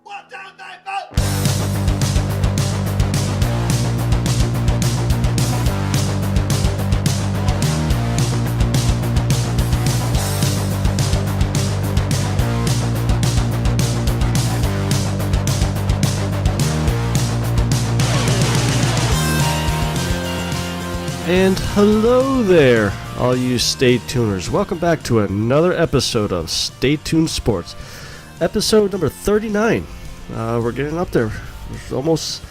1, 2, 3, 4. And hello there, all you Stay Tuners. Welcome back to another episode of Stay Tuned Sports. Episode number 39. We're getting up there. There's almost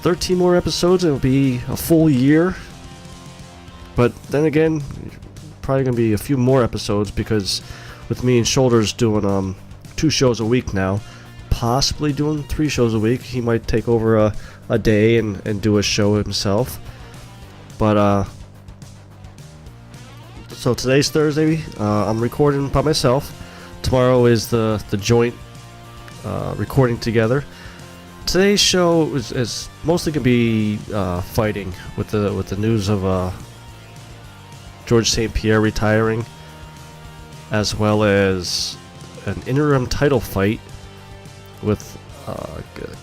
13 more episodes. It'll be a full year. But then again, probably going to be a few more episodes because with me and Shoulders doing 2 shows a week now, possibly doing 3 shows a week, he might take over a day and do a show himself. But, so today's Thursday, I'm recording by myself. Tomorrow is the joint recording together. Today's show is mostly going to be fighting with the news of George St. Pierre retiring, as well as an interim title fight with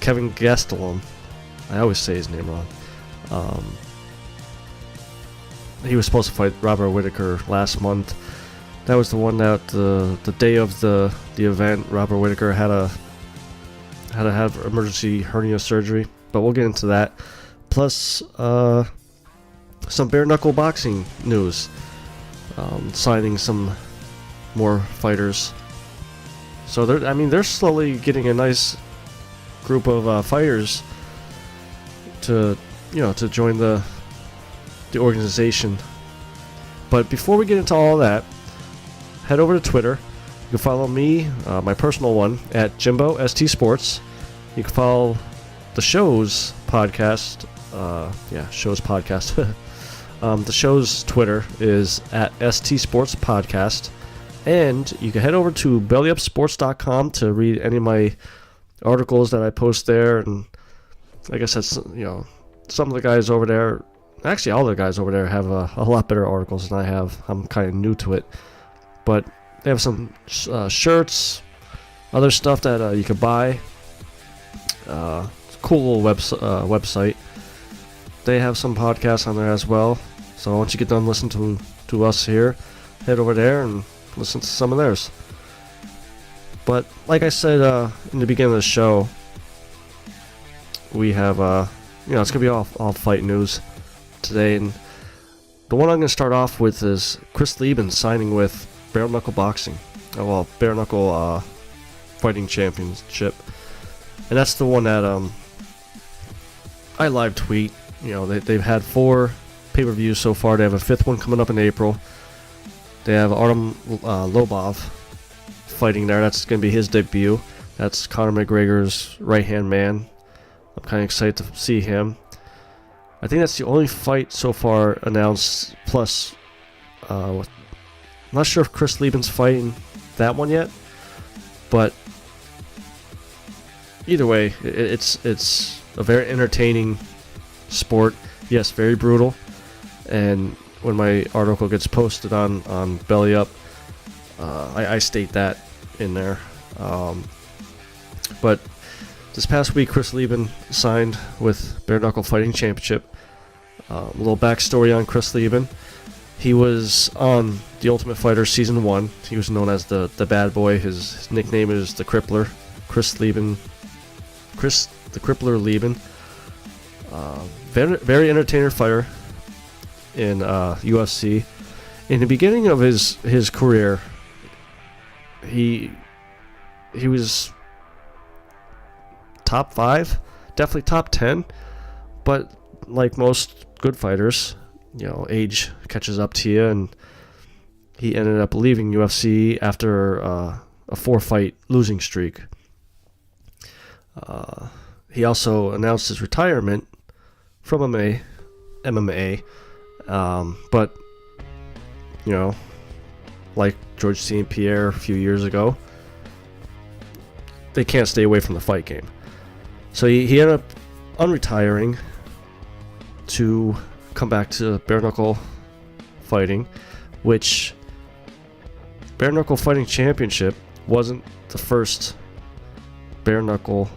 Kevin Gastelums. I always say his name wrong. He was supposed to fight Robert Whittaker last month. That was the one that the day of the event, Robert Whittaker had to have emergency hernia surgery. But we'll get into that. Plus, some bare knuckle boxing news. Signing some more fighters. So they're slowly getting a nice group of fighters to join the organization. But before we get into all that, head over to Twitter. You can follow me, my personal one, at Jimbo ST Sports. You can follow the show's podcast. Show's podcast. The show's Twitter is at ST Sports Podcast. And you can head over to bellyupsports.com to read any of my articles that I post there. And like I said, some of the guys over there, actually all the guys over there have a lot better articles than I have. I'm kind of new to it. But they have some shirts, other stuff that you could buy. It's a cool little website. They have some podcasts on there as well. So once you get done listening to us here, head over there and listen to some of theirs. But like I said in the beginning of the show, we have it's going to be all fight news today, and the one I'm going to start off with is Chris Leben signing with Bare Knuckle Boxing. Bare Knuckle Fighting Championship, and that's the one that I live tweet. They've had 4 pay-per-views so far. They have a 5th one coming up in April. They have Artem Lobov fighting there. That's going to be his debut. That's Conor McGregor's right-hand man. I'm kind of excited to see him. I think that's the only fight so far announced. Plus, I'm not sure if Chris Leben's fighting that one yet, but either way, it's a very entertaining sport. Yes, very brutal. And when my article gets posted on Belly Up, I state that in there. But this past week, Chris Leben signed with Bare Knuckle Fighting Championship. A little backstory on Chris Leben. He was on The Ultimate Fighter Season 1. He was known as the bad boy. His nickname is the Crippler. Chris Leben. Chris the Crippler Leben. Very entertainer fighter in UFC. In the beginning of his career, he was top 5, definitely top 10, but like most good fighters, age catches up to you, and he ended up leaving UFC after a 4-fight losing streak. He also announced his retirement from MMA, but like George St. Pierre a few years ago, they can't stay away from the fight game. So he ended up unretiring to come back to bare knuckle fighting, which Bare Knuckle Fighting Championship wasn't the first bare knuckle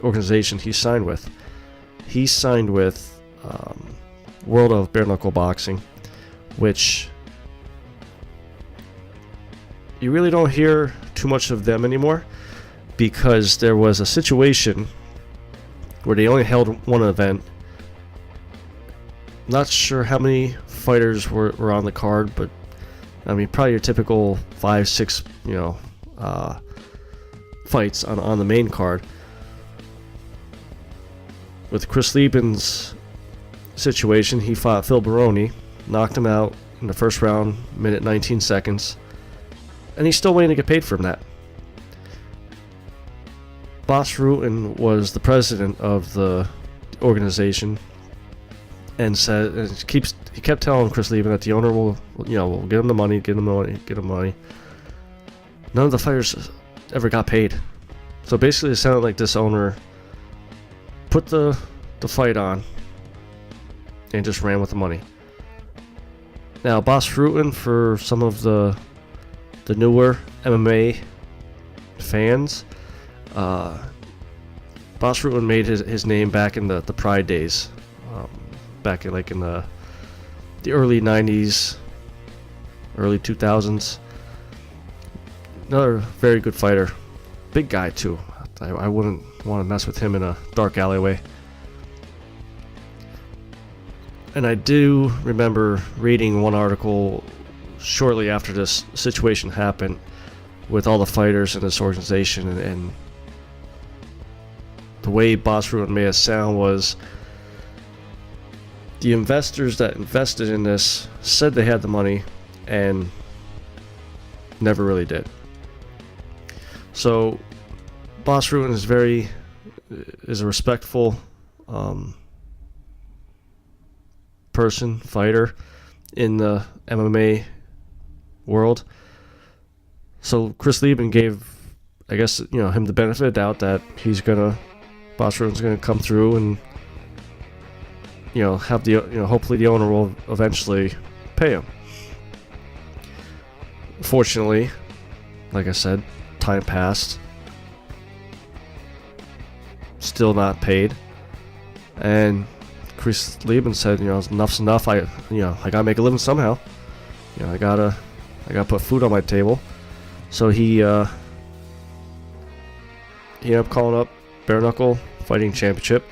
organization he signed with. He signed with World of Bare Knuckle Boxing, which you really don't hear too much of them anymore, because there was a situation where they only held one event. Not sure how many fighters were on the card, but I mean, probably your typical 5-6, fights on the main card. With Chris Leben's situation, he fought Phil Baroni, knocked him out in the first round, minute 19 seconds, and he's still waiting to get paid from that. Bas Rutten was the president of the organization, and he kept telling Chris Leben that the owner will get him the money, get him money. None of the fighters ever got paid. So basically, it sounded like this owner put the fight on and just ran with the money. Now, Bas Rutten, for some of the newer MMA fans, Bas Rutten made his name back in the Pride days, back in the early 90s, early 2000s. Another very good fighter, big guy too. I wouldn't want to mess with him in a dark alleyway. And I do remember reading one article shortly after this situation happened with all the fighters in this organization, and the way Bas Rutten made it sound was the investors that invested in this said they had the money and never really did. So Bas Rutten is a respectful person, fighter in the MMA world. So Chris Leben gave, I guess, him the benefit of the doubt that Bas Rutten's gonna come through and have hopefully the owner will eventually pay him. Fortunately, like I said, time passed, still not paid, and Chris Leben said, enough's enough. I gotta make a living somehow. I gotta put food on my table. So he ended up calling up Bare Knuckle Fighting Championship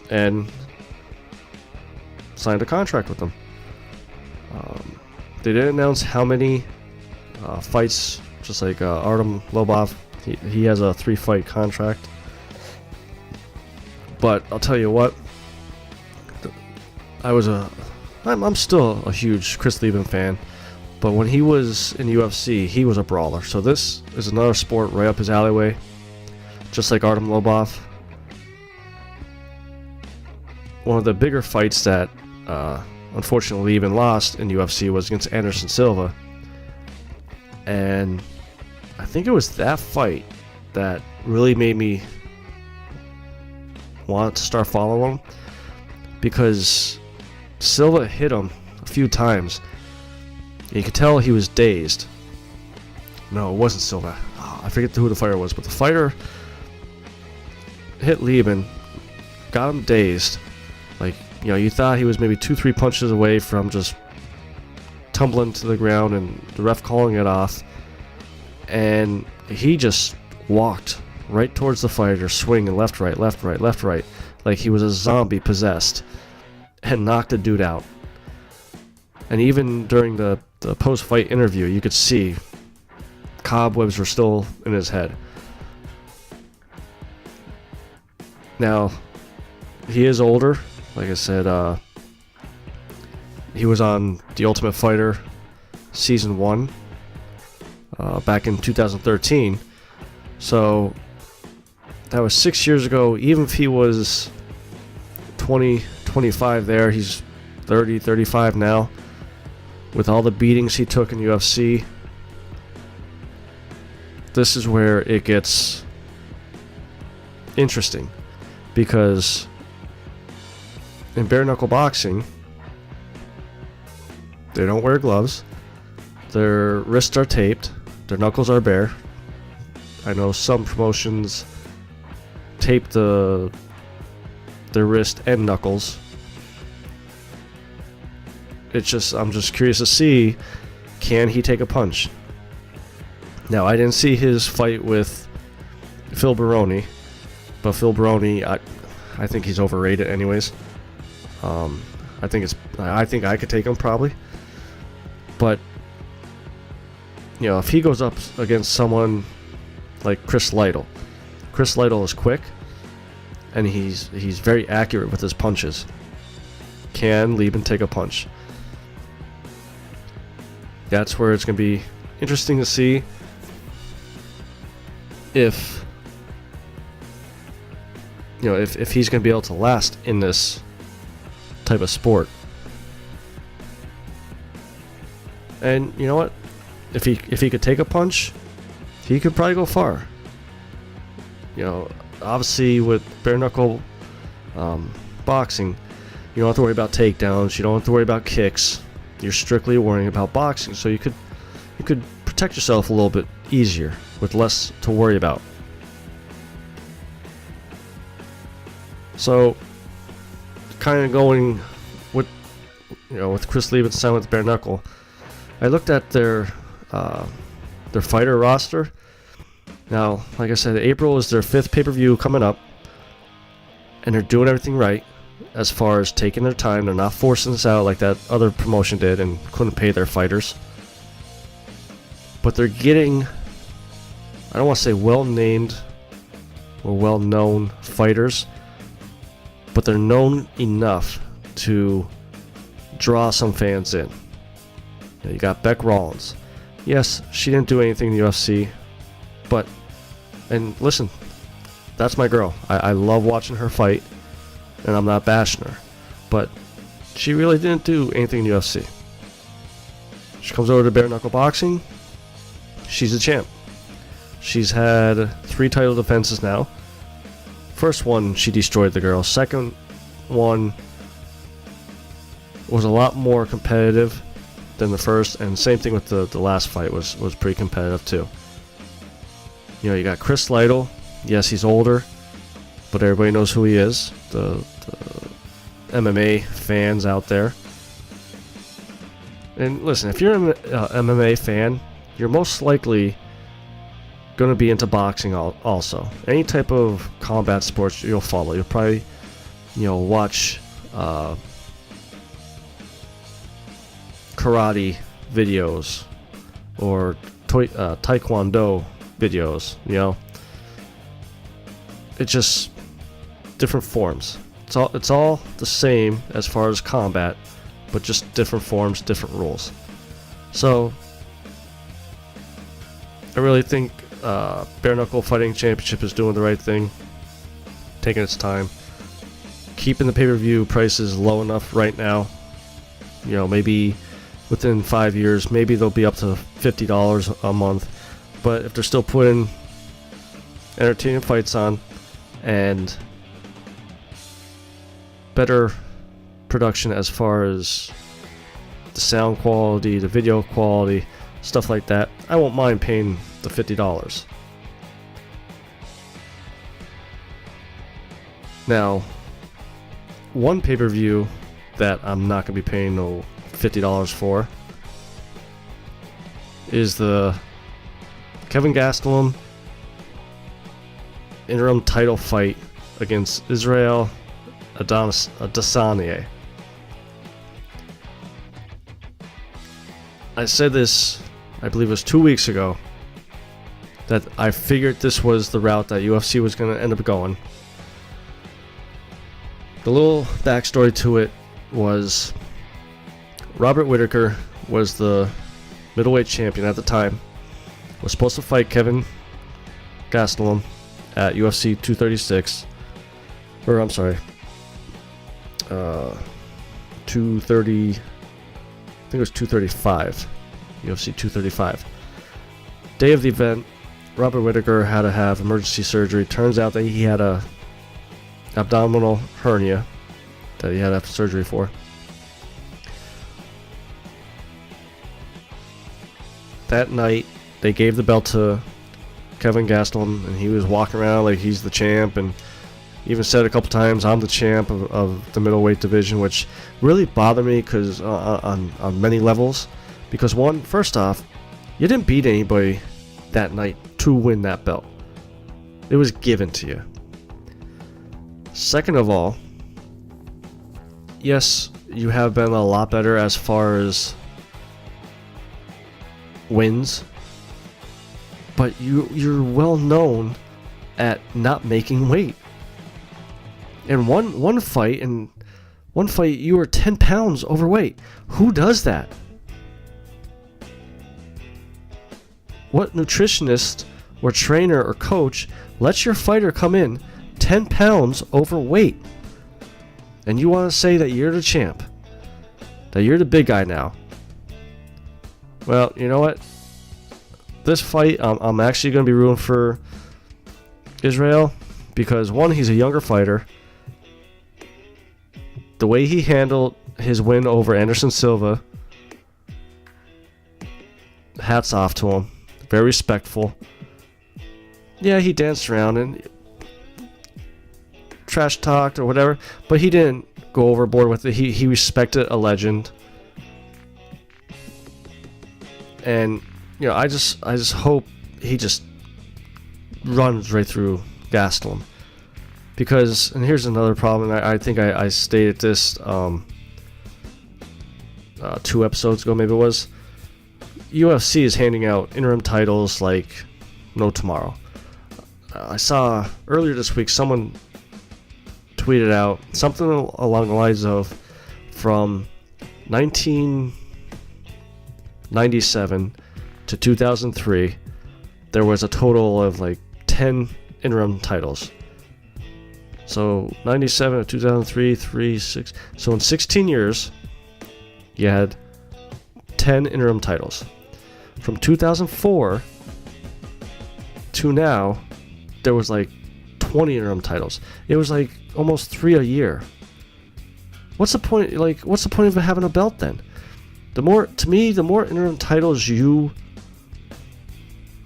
and signed a contract with them. They didn't announce how many fights, just like Artem Lobov. He has a 3-fight contract. But I'll tell you what, I'm still a huge Chris Leben fan, but when he was in UFC, he was a brawler. So this is another sport right up his alleyway, just like Artem Lobov. One of the bigger fights that unfortunately Leben lost in UFC was against Anderson Silva, and I think it was that fight that really made me want to start following him, because Silva hit him a few times. You could tell he was dazed. No, it wasn't Silva. I forget who the fighter was, but the fighter hit Leben, got him dazed. You thought he was maybe 2-3 punches away from just tumbling to the ground and the ref calling it off. And he just walked right towards the fighter, swinging left, right, like he was a zombie possessed, and knocked the dude out. And even during the post-fight interview, you could see cobwebs were still in his head. Now, he is older. Like I said, he was on The Ultimate Fighter Season 1 back in 2013. So that was 6 years ago. Even if he was 20, 25 there, he's 30, 35 now. With all the beatings he took in UFC, this is where it gets interesting, because in bare knuckle boxing, they don't wear gloves, their wrists are taped, their knuckles are bare, I know some promotions tape their wrist and knuckles. I'm just curious to see, can he take a punch? Now, I didn't see his fight with Phil Baroni, but Phil Baroni, I think he's overrated anyways. I think I could take him probably, but if he goes up against someone like Chris Leben is quick, and he's very accurate with his punches. Can Leben take a punch? That's where it's going to be interesting to see if he's going to be able to last in this type of sport. And you know what? If he could take a punch, he could probably go far. Obviously with bare knuckle boxing, you don't have to worry about takedowns. You don't have to worry about kicks. You're strictly worrying about boxing, so you could protect yourself a little bit easier with less to worry about. So, kind of going with Chris Leben signed with bare knuckle, I looked at their fighter roster. Now, like I said, April is their 5th pay-per-view coming up, and they're doing everything right as far as taking their time. They're not forcing this out like that other promotion did and couldn't pay their fighters. But they're getting, I don't want to say well-named or well-known fighters, but they're known enough to draw some fans in. You got Beck Rollins. Yes, she didn't do anything in the UFC, but, and listen, that's my girl. I love watching her fight, and I'm not bashing her, but she really didn't do anything in the UFC. She comes over to bare knuckle boxing. She's a champ. She's had 3 title defenses now. First one, she destroyed the girl. Second one was a lot more competitive than the first, and same thing with the last fight was pretty competitive too. You got Chris Leben. Yes, he's older, but everybody knows who he is. The MMA fans out there. And listen, if you're an MMA fan, you're most likely going to be into boxing also. Any type of combat sports you'll follow. You'll probably, watch karate videos or taekwondo videos. It's just different forms. It's all the same as far as combat, but just different forms, different rules. So I really think Bare Knuckle Fighting Championship is doing the right thing, taking its time, keeping the pay-per-view prices low enough right now. Maybe within 5 years, maybe they'll be up to $50 a month. But if they're still putting entertaining fights on and better production as far as the sound quality, the video quality, stuff like that, I won't mind paying the $50. Now, one pay-per-view that I'm not going to be paying no $50 for is the Kevin Gastelums interim title fight against Israel Adesanya. I said this, I believe it was 2 weeks ago, that I figured this was the route that UFC was going to end up going. The little backstory to it was Robert Whittaker was the middleweight champion at the time, was supposed to fight Kevin Gastelums at UFC 236, or I'm sorry, 230, I think it was 235, UFC 235. Day of the event, Robert Whittaker had to have emergency surgery. Turns out that he had a abdominal hernia that he had to have surgery for. That night, they gave the belt to Kevin Gastelums, and he was walking around like he's the champ, and even said a couple times, I'm the champ of the middleweight division, which really bothered me because on many levels. Because first off, you didn't beat anybody that night to win that belt. It was given to you. Second of all, yes, you have been a lot better as far as wins, but you're well known at not making weight. In one fight you were 10 pounds overweight. Who does that? What nutritionist or trainer or coach lets your fighter come in 10 pounds overweight? And you want to say that you're the champ, that you're the big guy now? Well, you know what? This fight, I'm actually going to be rooting for Israel because, one, he's a younger fighter. The way he handled his win over Anderson Silva, hats off to him. Very respectful. Yeah, he danced around and trash talked or whatever, but he didn't go overboard with it. He respected a legend. And I just hope he just runs right through Gastelum. Because, and here's another problem, I think I stated this 2 episodes ago, maybe it was. UFC is handing out interim titles like no tomorrow. I saw earlier this week someone tweeted out something along the lines of, from 1997 to 2003, there was a total of like 10 interim titles. So 97 to 2003, 6. So in 16 years, you had 10 interim titles. From 2004 to now, there was like 20 interim titles. It was like almost 3 a year. What's the point? Like, what's the point of having a belt then? The more interim titles you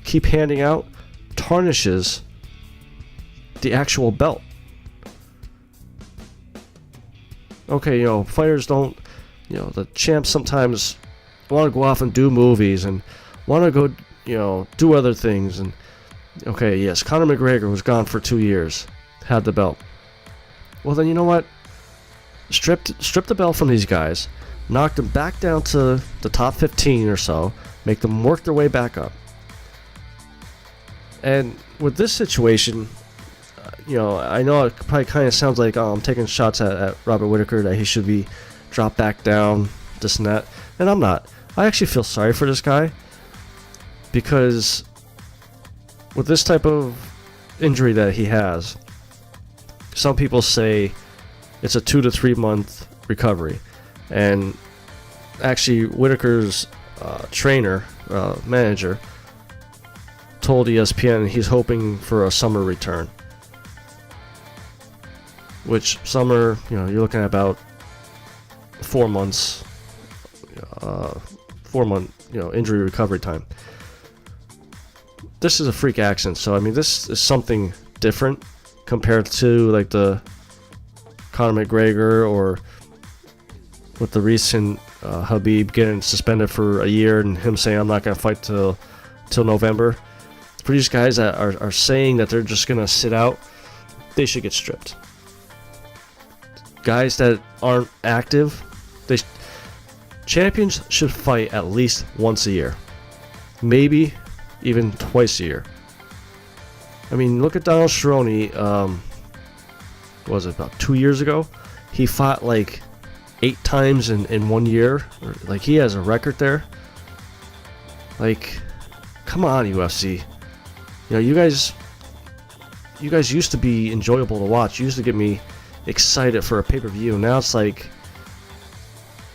keep handing out tarnishes the actual belt. Okay, fighters don't, the champs sometimes want to go off and do movies and want to go, do other things. And okay, yes, Conor McGregor was gone for 2 years, had the belt. Well, then you know what? Strip the belt from these guys, knock them back down to the top 15 or so, make them work their way back up. And with this situation, I know it probably kind of sounds like I'm taking shots at Robert Whittaker, that he should be dropped back down, this and that. And I'm not. I actually feel sorry for this guy, because with this type of injury that he has, some people say it's a 2 to 3 month recovery. And actually, Whittaker's trainer, manager, told ESPN he's hoping for a summer return. Which summer, you're looking at about 4 months, 4 month, injury recovery time. This is a freak accident, so I mean, this is something different compared to like the Conor McGregor, or with the recent Khabib getting suspended for a year and him saying, I'm not going to fight till November. For these guys that are saying that they're just going to sit out, they should get stripped. Guys that aren't active, champions should fight at least once a year, maybe even twice a year. I mean, look at Donald Cerrone. What was it, about 2 years ago? He fought like 8 times in 1 year. Like, he has a record there. Like, come on, UFC. You guys used to be enjoyable to watch. You used to get me excited for a pay-per-view. Now it's like,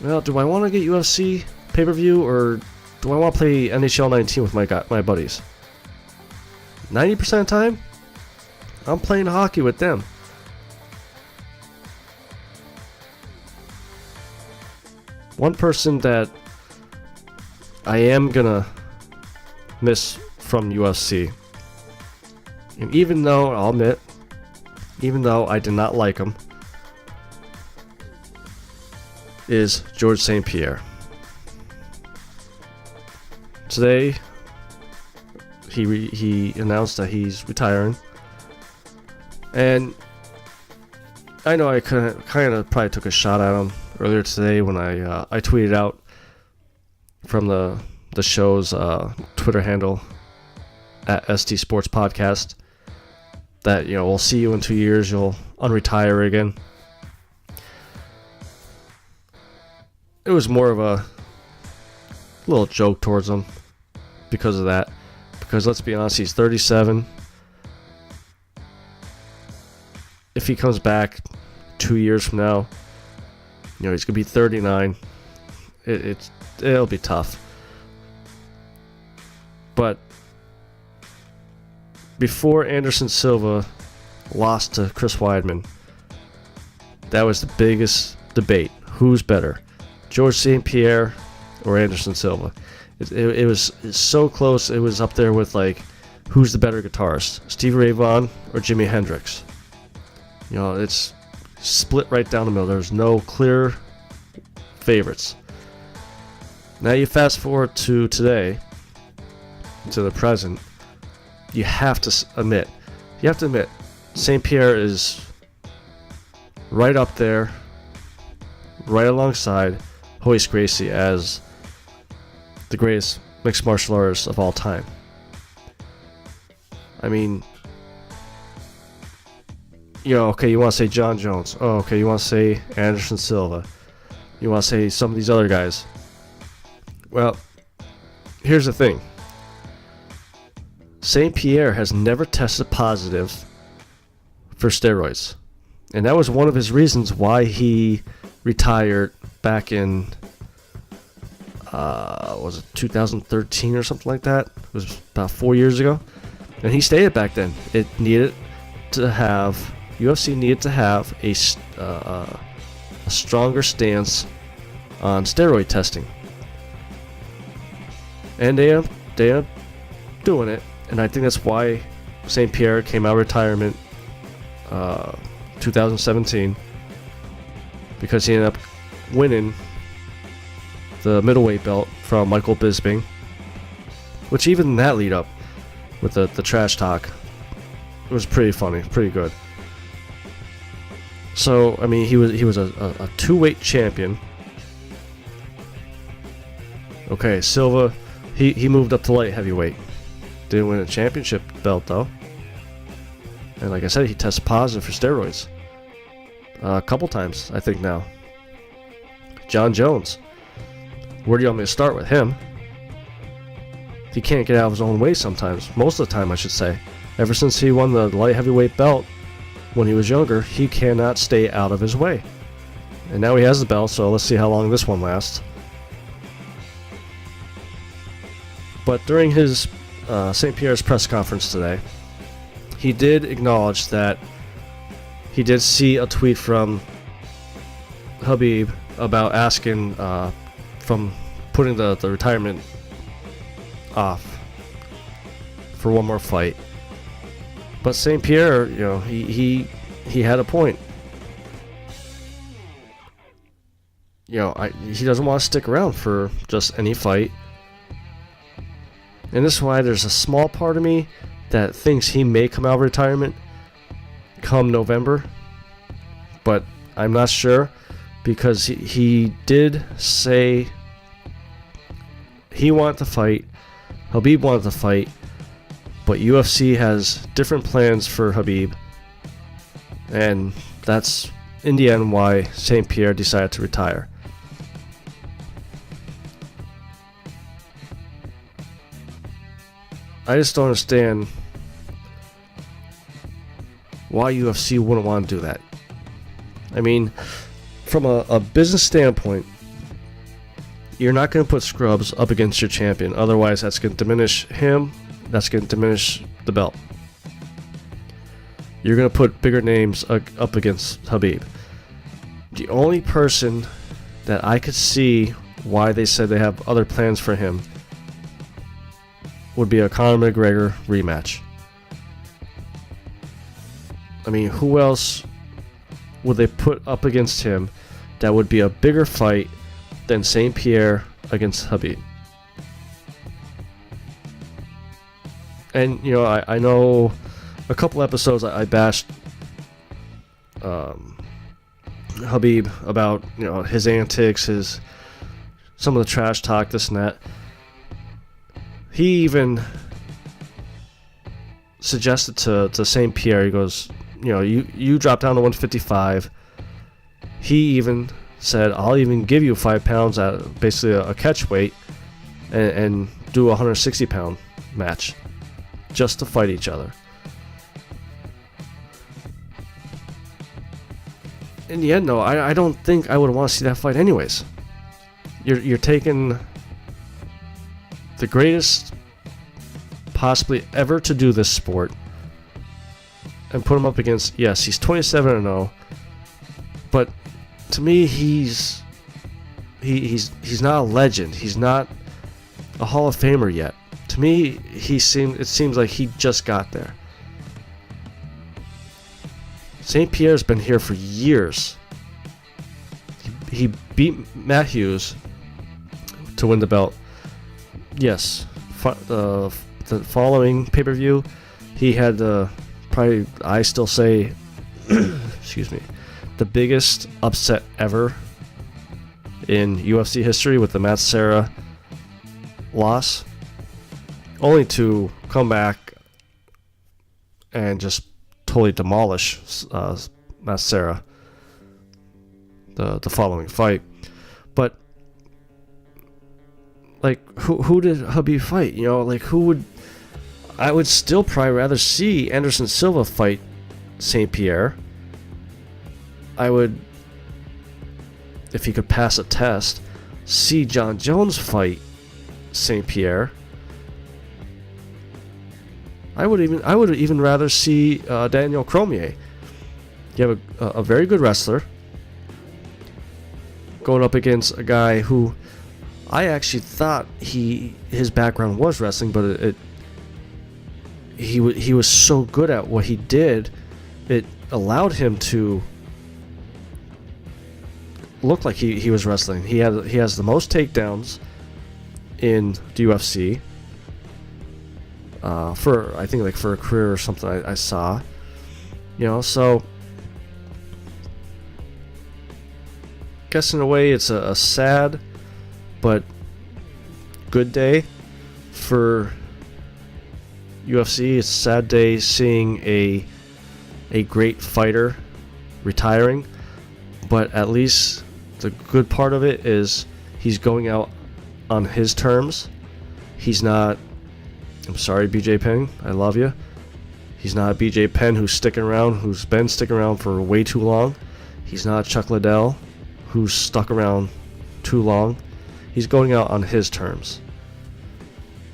well, do I want to get UFC pay-per-view, or do I want to play NHL 19 with my buddies? 90% of the time, I'm playing hockey with them. One person that I am gonna miss from UFC And even though, I'll admit, even though I did not like him, is Georges St-Pierre. Today, he announced that he's retiring. And I know I kind of probably took a shot at him earlier today when I tweeted out from the show's Twitter handle at ST Sports Podcast that, we'll see you in 2 years, you'll unretire again. It was more of a little joke towards him because of that. Because let's be honest, he's 37. If he comes back 2 years from now, he's going to be 39. It'll be tough. But before Anderson Silva lost to Chris Weidman, that was the biggest debate. Who's better, Georges St-Pierre or Anderson Silva? It was so close. It was up there with, like, who's the better guitarist, Stevie Ray Vaughan or Jimi Hendrix? It's split right down the middle. There's no clear favorites. Now you fast forward to today, to the present. You have to admit, St-Pierre is right up there, right alongside Royce Gracie as the greatest mixed martial artist of all time. I mean, okay, you want to say John Jones. Oh, okay, you want to say Anderson Silva. You want to say some of these other guys. Well, here's the thing. St-Pierre has never tested positive for steroids. And that was one of his reasons why he retired back in, was it 2013 or something like that? It was about 4 years ago. And he stated back then, UFC needed to have a stronger stance on steroid testing. And they are doing it. And I think that's why St-Pierre came out of retirement 2017, because he ended up winning the middleweight belt from Michael Bisping, which even that lead up with the trash talk, it was pretty funny, pretty good. So, I mean, he was a two-weight champion. Okay, Silva, he moved up to light heavyweight. Didn't win a championship belt, though. And like I said, he tested positive for steroids. A couple times, I think now. John Jones. Where do you want me to start with him? He can't get out of his own way sometimes. Most of the time, I should say. Ever since he won the light heavyweight belt when he was younger, he cannot stay out of his way. And now he has the belt, so let's see how long this one lasts. But during his St-Pierre's press conference today, he did acknowledge that he did see a tweet from Khabib about asking from putting the retirement off for one more fight. But St-Pierre, he had a point. He doesn't want to stick around for just any fight. And this is why there's a small part of me that thinks he may come out of retirement come November. But I'm not sure, because he did say he wanted to fight. Khabib wanted to fight. But UFC has different plans for Khabib. And that's, in the end, why St-Pierre decided to retire. I just don't understand why UFC wouldn't want to do that. I mean, from a business standpoint, you're not going to put scrubs up against your champion. Otherwise, that's going to diminish him. That's going to diminish the belt. You're going to put bigger names up against Khabib. The only person that I could see why they said they have other plans for him would be a Conor McGregor rematch. I mean, who else would they put up against him that would be a bigger fight than St. Pierre against Habib? And, you know, I know a couple episodes I bashed Habib about, you know, his antics, some of the trash talk, this and that. He even suggested to St. Pierre, he goes, you know, you drop down to 155. He even said, I'll even give you 5 pounds at basically a catch weight and do a 160 pound match just to fight each other. In the end, though, I don't think I would want to see that fight anyways. You're taking the greatest possibly ever to do this sport and put him up against, yes, he's 27-0, but to me, he's not a legend. He's not a Hall of Famer yet. To me, it seems like he just got there. St. Pierre's been here for years. He beat Matt Hughes to win the belt. Yes, the following pay-per-view, he had probably, I still say, excuse me, the biggest upset ever in UFC history with the Matt Serra loss, only to come back and just totally demolish Matt Serra the following fight. But like, who did Habib fight? You know, like, I would still probably rather see Anderson Silva fight St. Pierre. I would, if he could pass a test, see John Jones fight St. Pierre. I would even rather see Daniel Cormier. You have a very good wrestler going up against a guy who I actually thought his background was wrestling, but he was so good at what he did, it allowed him to look like he was wrestling. He has the most takedowns in the UFC for, I think, like, for a career or something I saw, you know. So guess in a way it's a sad but good day for UFC. It's a sad day seeing a great fighter retiring, but at least the good part of it is he's going out on his terms. He's not, I'm sorry, BJ Penn, I love you. He's not BJ Penn who's been sticking around for way too long. He's not Chuck Liddell who's stuck around too long. He's going out on his terms.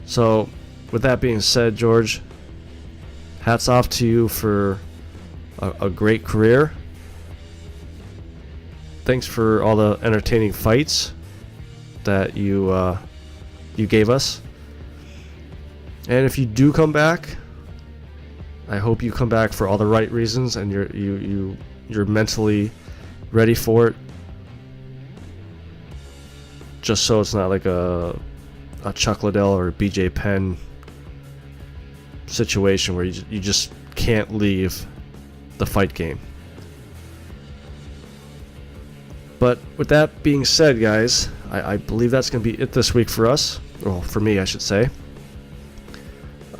So, with that being said, George, hats off to you for a great career. Thanks for all the entertaining fights that you gave us. And if you do come back, I hope you come back for all the right reasons and you're mentally ready for it. Just so it's not like a Chuck Liddell or BJ Penn situation where you just can't leave the fight game. But with that being said, guys, I believe that's going to be it this week for us. Well, for me, I should say.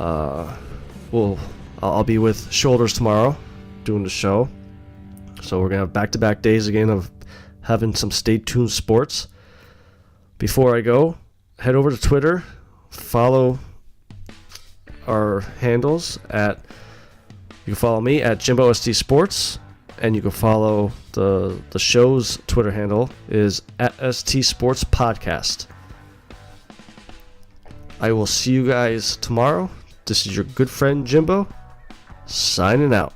I'll be with Shoulders tomorrow doing the show. So we're going to have back-to-back days again of having some Stay Tuned sports. Before I go, head over to Twitter, follow our handles you can follow me at Jimbo SD Sports, and you can follow the show's Twitter handle is at ST Sports Podcast. I will see you guys tomorrow. This is your good friend Jimbo, signing out.